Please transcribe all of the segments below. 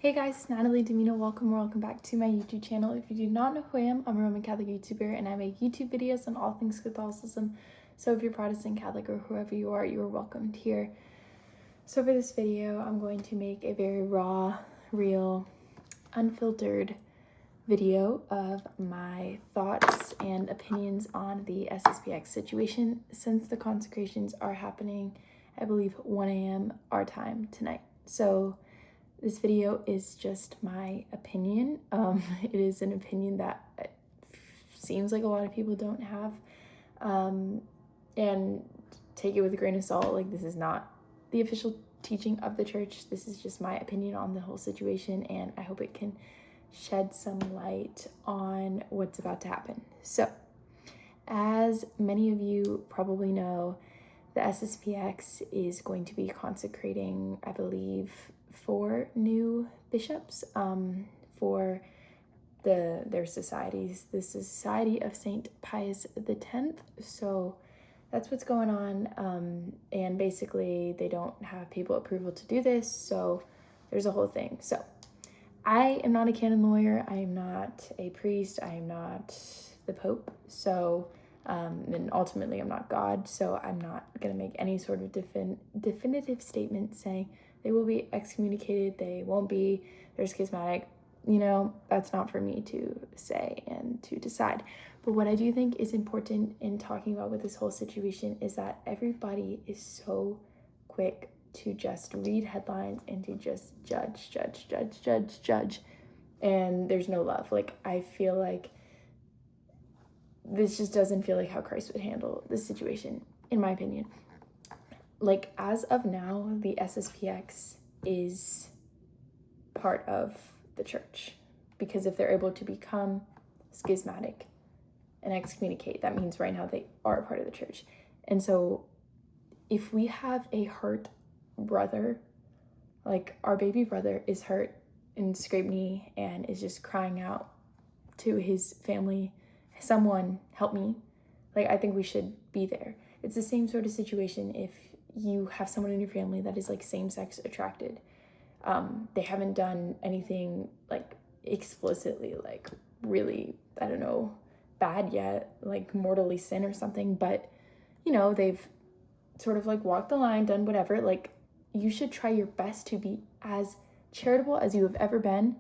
Hey guys, it's Natalie Domino. Welcome back to my YouTube channel. If you do not know who I am, I'm a Roman Catholic YouTuber and I make YouTube videos on all things Catholicism. So if you're Protestant, Catholic, or whoever you are welcomed here. So for this video, I'm going to make a very raw, real, unfiltered video of my thoughts and opinions on the SSPX situation since the consecrations are happening, I believe, 1 a.m. our time tonight. So this video is just my opinion. It is an opinion that seems like a lot of people don't have. And take it with a grain of salt. Like, this is not the official teaching of the church. This is just my opinion on the whole situation, and I hope it can shed some light on what's about to happen. So, as many of you probably know, the SSPX is going to be consecrating, I believe, 4 new bishops for their societies, the Society of St. Pius X. So that's what's going on, and basically they don't have papal approval to do this, so there's a whole thing. So I am not a canon lawyer, I am not a priest, I am not the Pope, so and ultimately I'm not God, so I'm not going to make any sort of definitive statement saying they will be excommunicated, they won't be, they're schismatic. You know, that's not for me to say and to decide. But what I do think is important in talking about with this whole situation is that everybody is so quick to just read headlines and to just judge. And there's no love. Like, I feel like this just doesn't feel like how Christ would handle this situation, in my opinion. Like, as of now, the SSPX is part of the church, because if they're able to become schismatic and excommunicate, that means right now they are a part of the church. And so if we have a hurt brother, like our baby brother is hurt and scraped knee and is just crying out to his family, someone help me, like, I think we should be there. It's the same sort of situation if you have someone in your family that is like same-sex attracted. They haven't done anything like explicitly, like really, I don't know, bad yet, like mortally sin or something, but you know, they've sort of like walked the line, done whatever. Like, you should try your best to be as charitable as you have ever been,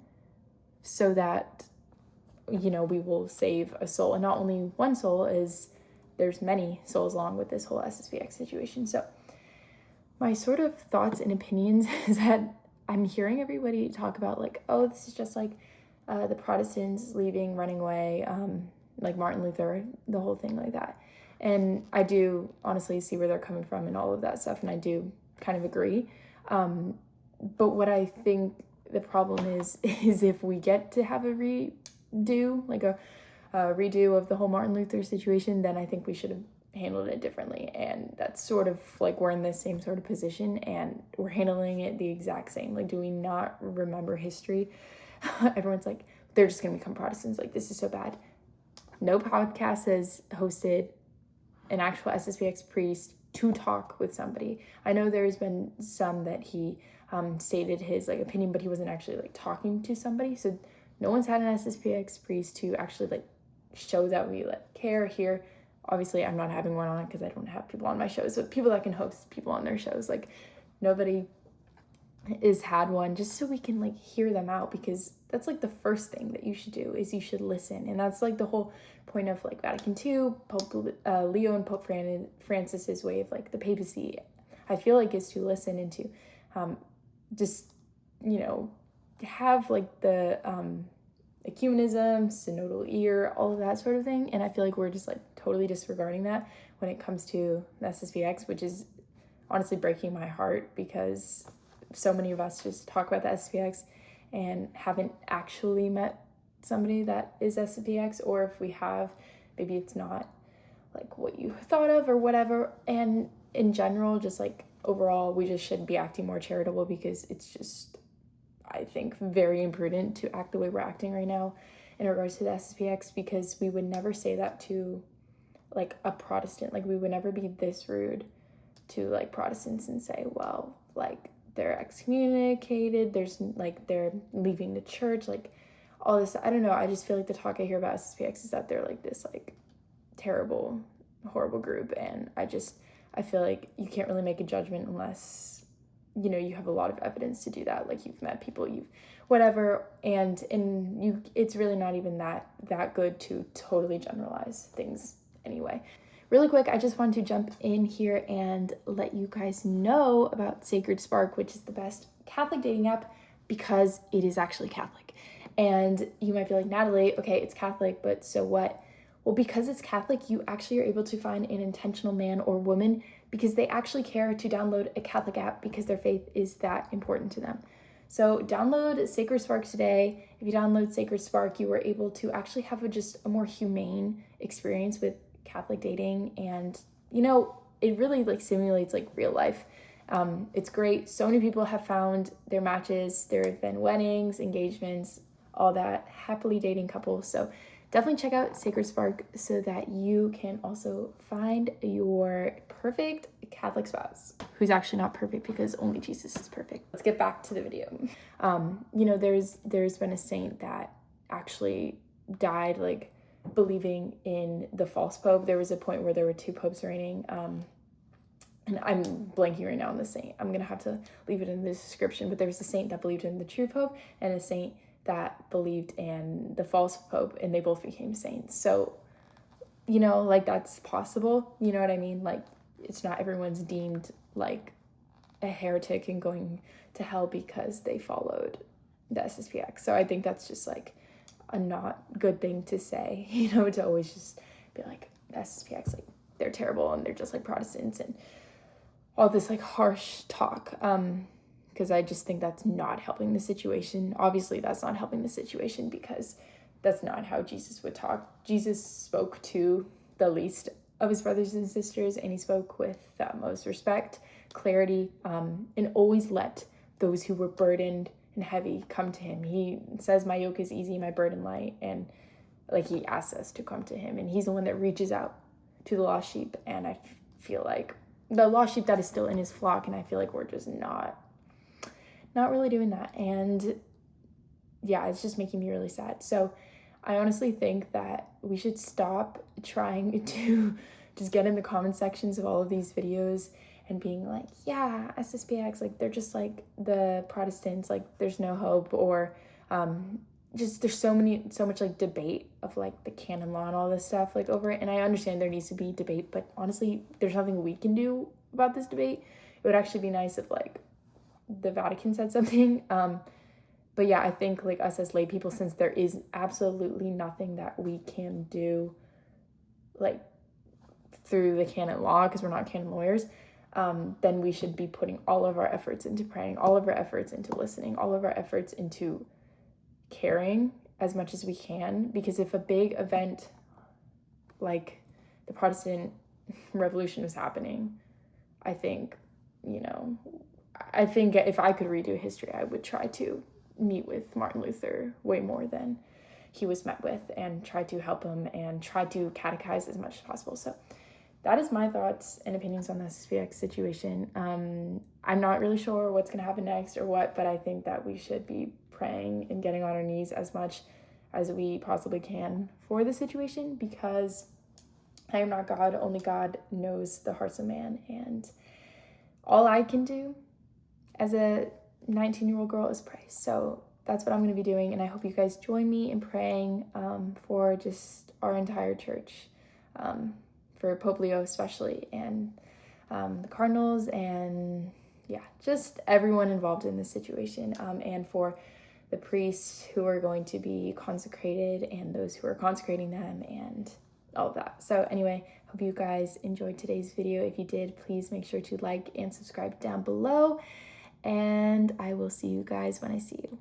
so that, you know, we will save a soul. And not only one soul, is there's many souls along with this whole SSPX situation. So my sort of thoughts and opinions is that I'm hearing everybody talk about like, oh, this is just like the Protestants leaving, running away, like Martin Luther, the whole thing like that. And I do honestly see where they're coming from and all of that stuff, and I do kind of agree. But what I think the problem is if we get to have a redo, like a redo of the whole Martin Luther situation, then I think we should have handled it differently. And that's sort of like, we're in the same sort of position and we're handling it the exact same. Like, do we not remember history? Everyone's like, they're just gonna become Protestants, like, this is so bad. No podcast has hosted an actual SSPX priest to talk with somebody. I know there's been some that he stated his like opinion, but he wasn't actually like talking to somebody. So no one's had an SSPX priest to actually like show that we like care here. Obviously, I'm not having one on because I don't have people on my shows. So people that can host people on their shows, like, nobody has had one, just so we can like hear them out, because that's like the first thing that you should do, is you should listen. And that's like the whole point of like Vatican II, Pope Leo and Pope Francis's way of like the papacy, I feel like, is to listen and to just, you know, have like the ecumenism, synodal ear, all of that sort of thing. And I feel like we're just like totally disregarding that when it comes to the SSPX, which is honestly breaking my heart, because so many of us just talk about the SSPX and haven't actually met somebody that is SSPX, or if we have, maybe it's not like what you thought of or whatever. And in general, just like overall, we just should be acting more charitable, because it's just, I think, very imprudent to act the way we're acting right now in regards to the SSPX, because we would never say that to like a Protestant. Like, we would never be this rude to like Protestants and say, well, like, they're excommunicated, there's like they're leaving the church, like all this. I don't know, I just feel like the talk I hear about SSPX is that they're like this like terrible, horrible group, and I feel like you can't really make a judgment unless, you know, you have a lot of evidence to do that, like you've met people, you've whatever, and you, it's really not even that good to totally generalize things anyway. Really quick, I just wanted to jump in here and let you guys know about Sacred Spark, which is the best Catholic dating app because it is actually Catholic. And you might be like, Natalie, okay, it's Catholic, but so what? Well, because it's Catholic, you actually are able to find an intentional man or woman because they actually care to download a Catholic app because their faith is that important to them. So download Sacred Spark today. If you download Sacred Spark, you are able to actually have just a more humane experience with Catholic dating, and you know, it really like simulates like real life. It's great. So many people have found their matches. There have been weddings, engagements, all that, happily dating couples. So definitely check out Sacred Spark so that you can also find your perfect Catholic spouse, who's actually not perfect because only Jesus is perfect. Let's get back to the video. You know, there's been a saint that actually died like believing in the false pope. There was a point where there were two popes reigning, and I'm blanking right now on the saint. I'm gonna have to leave it in the description, but there was a saint that believed in the true pope and a saint that believed in the false pope, and they both became saints. So, you know, like that's possible, you know what I mean? Like, it's not everyone's deemed like a heretic and going to hell because they followed the SSPX. So I think that's just like a not good thing to say, you know, to always just be like, the SSPX, like they're terrible and they're just like Protestants and all this like harsh talk, because I just think that's not helping the situation. Obviously that's not helping the situation because that's not how Jesus would talk. Jesus spoke to the least of his brothers and sisters, and he spoke with the utmost respect, clarity, and always let those who were burdened and heavy come to him. He says, my yoke is easy, my burden light, and like he asks us to come to him, and he's the one that reaches out to the lost sheep. And I feel like the lost sheep that is still in his flock, and I feel like we're just not really doing that. And yeah, it's just making me really sad. So I honestly think that we should stop trying to just get in the comment sections of all of these videos and being like, yeah, SSPX, like they're just like the Protestants, like there's no hope, or just there's so much like debate of like the canon law and all this stuff like over it. And I understand there needs to be debate, but honestly, there's nothing we can do about this debate. It would actually be nice if like the Vatican said something. But yeah, I think like us as lay people, since there is absolutely nothing that we can do like through the canon law, because we're not canon lawyers, then we should be putting all of our efforts into praying, all of our efforts into listening, all of our efforts into caring as much as we can. Because if a big event like the Protestant Revolution was happening, I think, you know, I think if I could redo history, I would try to meet with Martin Luther way more than he was met with, and try to help him and try to catechize as much as possible. So that is my thoughts and opinions on the SSPX situation. I'm not really sure what's going to happen next or what, but I think that we should be praying and getting on our knees as much as we possibly can for the situation, because I am not God. Only God knows the hearts of man, and all I can do as a 19-year-old girl is pray. So that's what I'm going to be doing, and I hope you guys join me in praying for just our entire church, for Pope Leo especially, and the cardinals, and yeah, just everyone involved in this situation, and for the priests who are going to be consecrated and those who are consecrating them and all of that. So anyway, hope you guys enjoyed today's video. If you did, please make sure to like and subscribe down below, and I will see you guys when I see you.